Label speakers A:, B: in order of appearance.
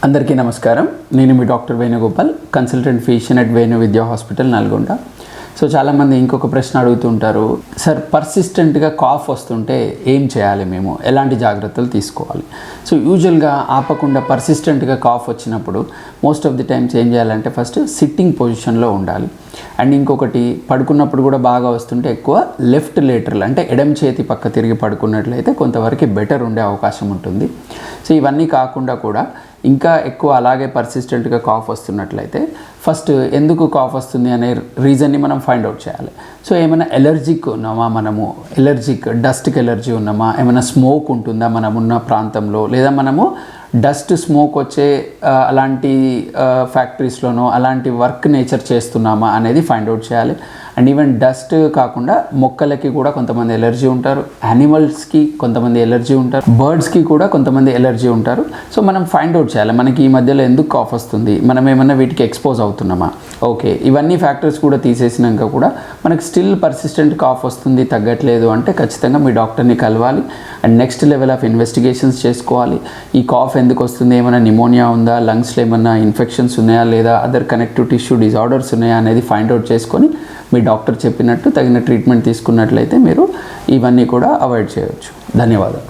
A: అందరికీ నమస్కారం. నేను మీ doctor Venugopal, consultant physician at Venu Vidya hospital Nalgonda. So చాలామంది ఇంకొక ప్రశ్న అడుగుతుంటారు, సార్ పర్సిస్టెంట్గా కాఫ్ వస్తుంటే ఏం చేయాలి, మేము ఎలాంటి జాగ్రత్తలు తీసుకోవాలి? సో యూజువల్గా ఆపకుండా పర్సిస్టెంట్గా కాఫ్ వచ్చినప్పుడు మోస్ట్ ఆఫ్ ది టైమ్స్ ఏం చేయాలంటే ఫస్ట్ సిట్టింగ్ పొజిషన్లో ఉండాలి. అండ్ ఇంకొకటి పడుకున్నప్పుడు కూడా బాగా వస్తుంటే ఎక్కువ లెఫ్ట్ లేటరల్ అంటే ఎడమ చేతి పక్క తిరిగి పడుకున్నట్లయితే కొంతవరకు బెటర్ ఉండే అవకాశం ఉంటుంది. సో ఇవన్నీ కాకుండా కూడా ఇంకా ఎక్కువ అలాగే పర్సిస్టెంట్గా కాఫ్ వస్తున్నట్లయితే ఫస్ట్ ఎందుకు కాఫ్ వస్తుంది అనే రీజన్ని మనం ఫైండ్ అవుట్ చేయాలి. సో ఏమైనా ఎలర్జిక్ ఉన్నామా, మనము డస్ట్కి ఎలర్జీ ఉన్నామా, ఏమైనా స్మోక్ ఉంటుందా మనమున్న ప్రాంతంలో, లేదా మనము డస్ట్ స్మోక్ వచ్చే అలాంటి ఫ్యాక్టరీస్లోనో అలాంటి వర్క్ నేచర్ చేస్తున్నామా అనేది ఫైండ్ అవుట్ చేయాలి. అండ్ ఈవెన్ డస్ట్ కాకుండా మొక్కలకి కూడా కొంతమంది ఎలర్జీ ఉంటారు, యానిమల్స్కి కొంతమంది ఎలర్జీ ఉంటారు, బర్డ్స్కి కూడా కొంతమంది ఎలర్జీ ఉంటారు. సో మనం ఫైండ్ అవుట్ చేయాలి, మనకి ఈ మధ్యలో ఎందుకు కాఫ్ వస్తుంది, మనం ఏమన్నా వీటికి ఎక్స్పోజ్ అవుతున్నామా. ఓకే, ఇవన్నీ ఫ్యాక్టర్స్ కూడా తీసేసినాక కూడా మనకి స్టిల్ పర్సిస్టెంట్ కాఫ్ వస్తుంది, తగ్గట్లేదు అంటే ఖచ్చితంగా మీ డాక్టర్ని కలవాలి. And next level of investigations చేసుకోవాలి. ఈ కాఫ్ ఎందుకు వస్తుంది, ఏమైనా నిమోనియా ఉందా, లంగ్స్లో ఏమైనా ఇన్ఫెక్షన్స్ ఉన్నాయా, లేదా అదర్ కనెక్టివ్ టిష్యూ డిజార్డర్స్ ఉన్నాయా అనేది ఫైండ్ అవుట్ చేసుకొని మీ డాక్టర్ చెప్పినట్టు తగిన ట్రీట్మెంట్ తీసుకున్నట్లయితే మీరు ఇవన్నీ కూడా అవాయిడ్ చేయవచ్చు. ధన్యవాదాలు.